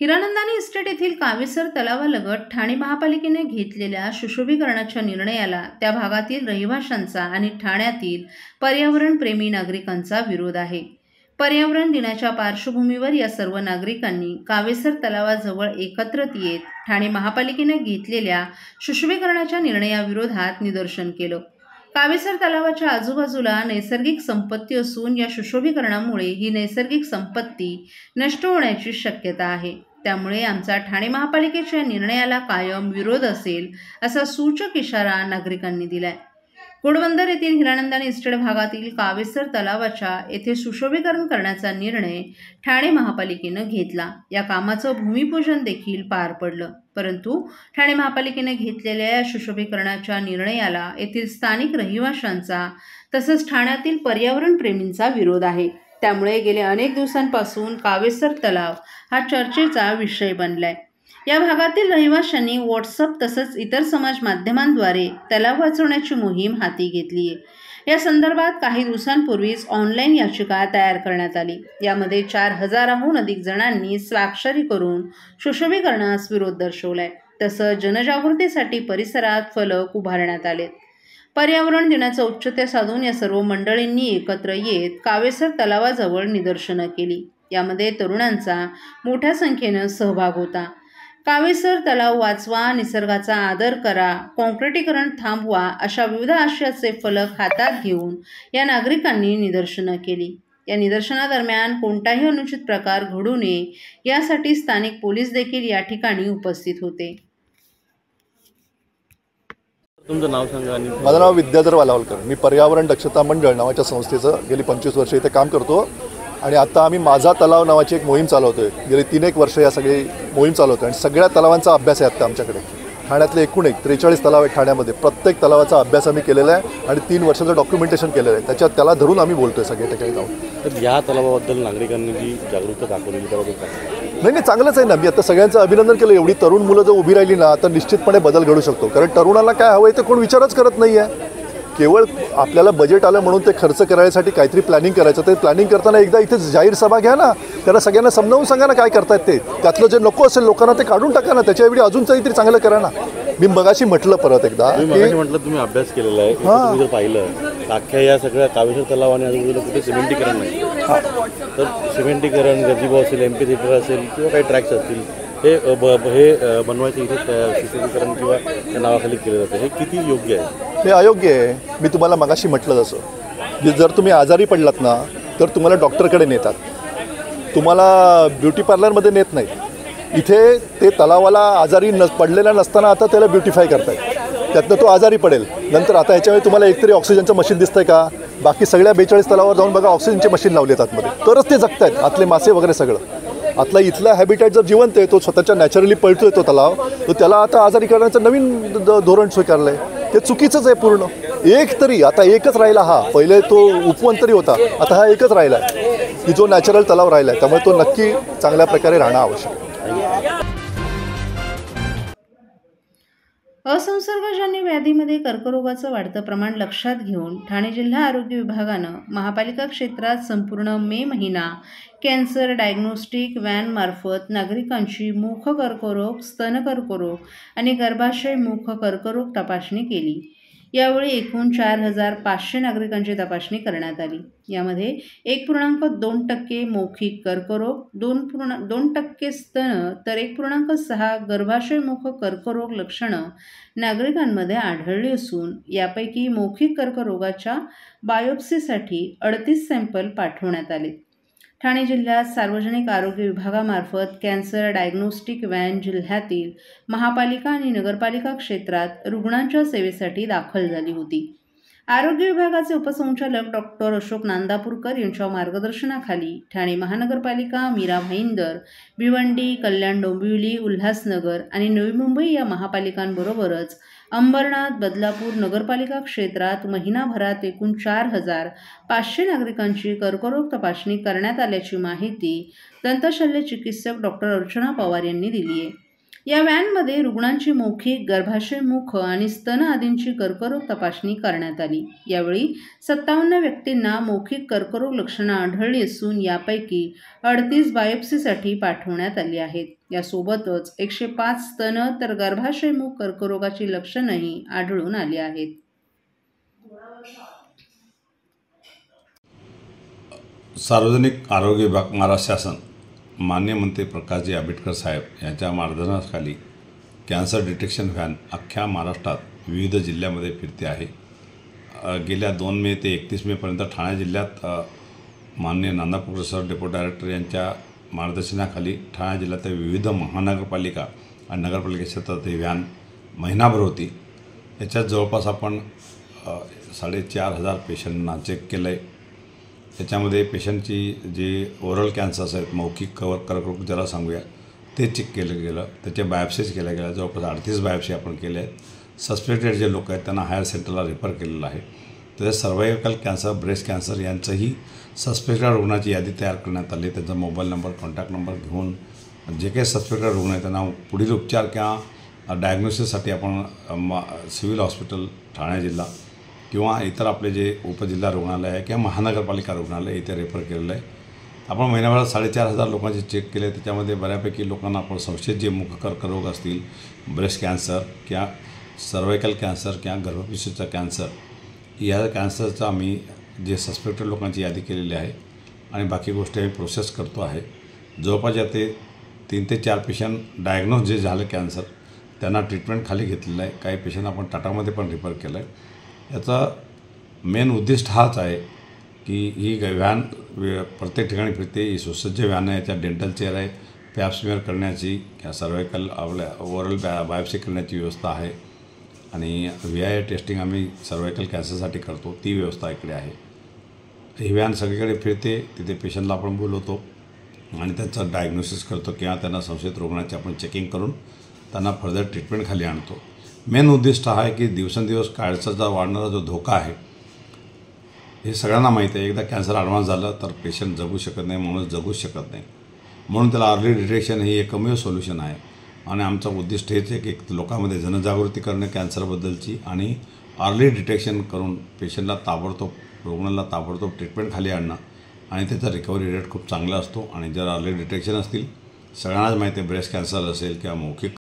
Hiranandani estate येथील कावेसर तलावालगत ठाणे महापालिकेने घेतलेल्या सुशोभीकरणाच्या निर्णयाला त्या भागातील रहिवाशांचा आणि ठाण्यातील पर्यावरणप्रेमी नागरिकांचा विरोध आहे। पर्यावरण दिनाच्या पार्श्वभूमीवर या सर्व नागरिकांनी कावेसर तलावाजवळ एकत्रित येत ठाणे महापालिकेने घेतलेल्या सुशोभीकरणाच्या निर्णयाविरोधात निदर्शन केलं। कावेसर तलावाच्या आजूबाजूला नैसर्गिक संपत्ती असून या सुशोभीकरणामुळे ही नैसर्गिक संपत्ती नष्ट होण्याची शक्यता आहे। त्यामुळे आमचा ठाणे महापालिकेच्या निर्णयाला कायम विरोध असेल असा सूचक इशारा नागरिकांनी दिलाय। घोडबंदर येथील हिरानंदानी इस्टेट भागातील कावेसर तलावाच्या येथे सुशोभीकरण करण्याचा निर्णय ठाणे महापालिकेने घेतला। या कामाचं भूमिपूजन देखील पार पडलं, परंतु ठाणे महापालिकेने घेतलेल्या या सुशोभीकरणाच्या निर्णयाला येथील स्थानिक रहिवाशांचा तसंच ठाण्यातील पर्यावरण प्रेमींचा विरोध आहे। त्यामुळे गेल्या अनेक दिवसांपासून कावेसर तलाव हा चर्चेचा विषय बनलाय। या भागातील रहिवाशांनी व्हॉट्सअप तसंच इतर समाज माध्यमांद्वारे तलाव वाचवण्याची मोहीम हाती घेतली आहे। या संदर्भात काही दिवसांपूर्वीच ऑनलाईन याचिका तयार करण्यात आली। यामध्ये 4000हून अधिक जणांनी स्वाक्षरी करून सुशोभीकरणास विरोध दर्शवलाय। तसंच जनजागृतीसाठी परिसरात फलक उभारण्यात आले। पर्यावरण दिनाचं औचित्य साधून या सर्व मंडळींनी एकत्र येत कावेसर तलावाजवळ निदर्शनं केली। यामध्ये तरुणांचा मोठ्या संख्येनं सहभाग होता। कावेसर तलाव वाचवा, निसर्गाचा आदर करा, काँक्रिटीकरण थांबवा अशा विविध आशयाचे फलक हातात घेऊन या नागरिकांनी निदर्शनं केली। या निदर्शनादरम्यान कोणताही अनुचित प्रकार घडू नये यासाठी स्थानिक पोलीस देखील या ठिकाणी उपस्थित होते। तुमचं नाव सांगा। माझं नाव विद्याधर वालावलकर। मी पर्यावरण दक्षता मंडळ नावाच्या संस्थेचं गेली 25 वर्ष इथे काम करतो आणि आता आम्ही माझा तलाव नावाची एक मोहीम चालवतोय। गेली 3-1 वर्ष या सगळी मोहीम चालवतोय आणि सगळ्या तलावांचा अभ्यास आहे आता आमच्याकडे। ठाण्यातले एकूण 43 तलाव आहेत ठाण्यामध्ये। प्रत्येक तलावाचा अभ्यास आम्ही केलेला आहे आणि 3 वर्षाचं डॉक्युमेंटेशन केलेलं आहे। त्याच्यात त्याला धरून आम्ही बोलतोय सगळे ठिकाणी जाऊन। तर या तलावाबद्दल नागरिकांनी जी जागरूकता दाखवली त्याबद्दल नाही चांगलंच आहे ना। मी आता सगळ्यांचं अभिनंदन केलं। एवढी तरुण मुलं जर उभी राहिली ना तर निश्चितपणे बदल घडू शकतो। कारण तरुणाला काय हवं आहे ते कोण विचारच करत नाही आहे। केवळ आपल्याला बजेट आलं म्हणून ते खर्च करायसाठी काहीतरी प्लॅनिंग करायचं। ते प्लॅनिंग करताना एकदा इथे जाहीर सभा घ्या ना, त्यांना सगळ्यांना समजावून सांगा ना काय करतायत ते। त्यातलं जे नको असेल लोकांना ते काढून टाका ना, त्याच्याऐवजी अजून काहीतरी चांगलं करा ना। मी मगाशी म्हटलं परत एकदा की म्हटलं तुम्ही अभ्यास केलेला आहे, तुम्ही जर पाहिलं अख्ख्या या सगळ्या कावेसर तलाव आणि आजूबाजूला कुठे सिमेंटीकरण नाही। तर सिमेंटीकरण गजिबो असेल, एमपी थिएटर असेल किंवा काही ट्रॅक्स असतील हे बनवायचं इथे सुशोभीकरण किंवा त्या नावाखाली केलं जातं, हे किती योग्य आहे? हे अयोग्य आहे। मी तुम्हाला मगाशी म्हटलं जसं की जर तुम्ही आजारी पडलात ना तर तुम्हाला डॉक्टरकडे नेतात, तुम्हाला ब्युटी पार्लरमध्ये नेत नाहीत। इथे ते तलावाला आजारी पडलेला नसताना आता त्याला ब्युटिफाय करतायत, त्यातनं तो आजारी पडेल। नंतर आता ह्याच्यावेळी तुम्हाला एकतरी ऑक्सिजनचं मशीन दिसतंय का? बाकी सगळ्या 42 तलावावर जाऊन बघा, ऑक्सिजनचे मशीन लावले आहेत आतमध्ये, तरच ते जगत आहेत आतले मासे वगैरे सगळं। आतला इथला हॅबिटॅट जर जिवंत आहे, तो स्वतःच्या नॅचरली पळतोय तो तलाव, तर त्याला आता आजारी करण्याचं नवीन धोरण स्वीकारलं आहे। ते चुकीचंच आहे पूर्ण। एक तरी आता एकच राहिला हा, पहिले तो उपवन तरी होता, आता हा एकच राहिला आहे की जो नॅचरल तलाव राहिला आहे। त्यामुळे तो नक्की चांगल्या प्रकारे राहणं आवश्यक आहे। असंसर्गजन्य व्याधीमध्ये कर्करोगाचं वाढतं प्रमाण लक्षात घेऊन ठाणे जिल्हा आरोग्य विभागानं महापालिका क्षेत्रात संपूर्ण मे महिना कॅन्सर डायग्नोस्टिक व्हॅनमार्फत नागरिकांची मुख कर्करोग, स्तन कर्करोग आणि गर्भाशय मुख कर्करोग तपासणी केली। यावेळी एकूण 4500 नागरिकांची तपासणी करण्यात आली। यामध्ये 1.2% मौखिक कर्करोग, 2% स्तन तर 1.6 गर्भाशयमुख कर्करोग लक्षणं नागरिकांमध्ये आढळली असून यापैकी मौखिक कर्करोगाच्या बायोप्सीसाठी 38 सॅम्पल पाठवण्यात आले। ठाणे जिल्ह्यात सार्वजनिक आरोग्य विभागामार्फत कॅन्सर डायग्नोस्टिक व्हॅन जिल्ह्यातील महापालिका आणि नगरपालिका क्षेत्रात रुग्णांच्या सेवेसाठी दाखल झाली होती। आरोग्य विभागाचे उपसंचालक डॉक्टर अशोक नांदापूरकर यांच्या मार्गदर्शनाखाली ठाणे महानगरपालिका, मीरा भाईंदर, भिवंडी, कल्याण डोंबिवली, उल्हासनगर आणि नवी मुंबई या महापालिकांबरोबरच अंबरनाथ, बदलापूर नगरपालिका क्षेत्रात महिनाभरात एकूण 4500 नागरिकांची कर्करोग तपासणी करण्यात आल्याची माहिती दंतशल्य चिकित्सक डॉक्टर अर्चना पवार यांनी दिली आहे। या व्हॅनमध्ये रुग्णांची मौखिक, गर्भाशय मुख आणि स्तन आदींची कर्करोग तपासणी करण्यात आली। यावेळी 57 व्यक्तींना मौखिक कर्करोग लक्षणं आढळली असून यापैकी 38 बायोप्सीसाठी पाठवण्यात आली आहेत। यासोबतच 105 स्तन तर गर्भाशय मुख कर्करोगाची लक्षणंही आढळून आली आहेत। सार्वजनिक आरोग्य विभाग महाराष्ट्र शासन माननीय मंत्री प्रकाशजी आंबेडकर साहेब यांच्या मार्गदर्शनाखाली कॅन्सर डिटेक्शन व्हॅन अख्ख्या महाराष्ट्रात विविध जिल्ह्यामध्ये फिरते आहे। गेल्या 2 मे ते 31 मेपर्यंत ठाणे जिल्ह्यात माननीय नाना पुगळे सर डेप्युटी डायरेक्टर यांच्या मार्गदर्शनाखाली ठाणे जिल्ह्यातील विविध महानगरपालिका आणि नगरपालिका क्षेत्रात ही व्हॅन महिनाभर होती। याच्यात जवळपास आपण 4,500 पेशंटना चेक केलं आहे। त्याच्यामध्ये पेशंटची जे ओरल कॅन्सर्स आहेत, मौखिक कर्करोग ज्याला सांगूया, ते चेक केलं गेलं। त्याचे बायोप्सीज केल्या गेल्या, जवळपास 38 बायोप्सी आपण केल्या आहेत। सस्पेक्टेड जे लोक आहेत त्यांना हायर सेंटरला रेफर केलेलं आहे। तसेच सर्वायकल कॅन्सर, ब्रेस्ट कॅन्सर यांचंही सस्पेक्टेड रुग्णाची यादी तयार करण्यात आली। त्यांचा मोबाईल नंबर, कॉन्टॅक्ट नंबर घेऊन जे काही सस्पेक्टेड रुग्ण आहेत त्यांना पुढील उपचार किंवा डायग्नोसिससाठी आपण सिव्हिल हॉस्पिटल ठाणे जिल्हा किंवा इतर आपले जे उपजिल्हा रुग्णालय आहे किंवा महानगरपालिका रुग्णालय इथे रेफर केलेलं आहे। आपण महिन्याभरात 4,500 लोकांचे चेक केले। त्याच्यामध्ये बऱ्यापैकी लोकांना आपण संशयित जे मुख कर्करोग असतील, ब्रेस्ट कॅन्सर किंवा सर्वायकल कॅन्सर किंवा गर्भपिशवीचा कॅन्सर, या कॅन्सरचा आम्ही जे सस्पेक्टेड लोकांची यादी केलेली आहे आणि बाकी गोष्टी आम्ही प्रोसेस करतो आहे। जवळपास याते 3 ते 4 पेशंट डायग्नोज जे झालं कॅन्सर त्यांना ट्रीटमेंट खाली घेतलेलं आहे। काही पेशंट आपण टाटामध्ये पण रिफर केलं आहे। याचा मेन उद्दिष्ट हाच आहे की ही व्हॅन प्रत्येक ठिकाणी फिरते। ही सुसज्ज व्हॅन आहे। याच्यात डेंटल चेअर आहे, पॅप स्मिअर करण्याची किंवा सर्वायकल आपल्या ओरल बायोप्सी करण्याची व्यवस्था आहे आणि VIA टेस्टिंग आम्ही सर्वायकल कॅन्सरसाठी करतो, ती व्यवस्था इकडे आहे। ही व्हॅन सगळीकडे फिरते। तिथे पेशंटला आपण बोलवतो आणि त्यांचं डायग्नोसिस करतो किंवा त्यांना संशयित रुग्णाची आपण चेकिंग करून त्यांना फर्दर ट्रीटमेंट खाली आणतो। मेन उद्दिष्ट हा आहे की दिवसेंदिवस कॅन्सरचा वाढणारा जो धोका आहे हे सगळ्यांना माहीत आहे। एकदा कॅन्सर ॲडव्हान्स झालं तर पेशंट जगू शकत नाही, माणूस जगूच शकत नाही। म्हणून त्याला अर्ली डिटेक्शन हे एकमेव सोल्युशन आहे आणि आमचं उद्दिष्ट हेच आहे की लोकांमध्ये जनजागृती करणे कॅन्सरबद्दलची आणि अर्ली डिटेक्शन करून पेशंटला रुग्णाला ताबडतोब ट्रीटमेंट खाली आणणं आणि त्याचा रिकव्हरी रेट खूप चांगला असतो। आणि जर अर्ली डिटेक्शन असतील, सगळ्यांनाच माहिती आहे ब्रेस्ट कॅन्सर असेल किंवा मौखिक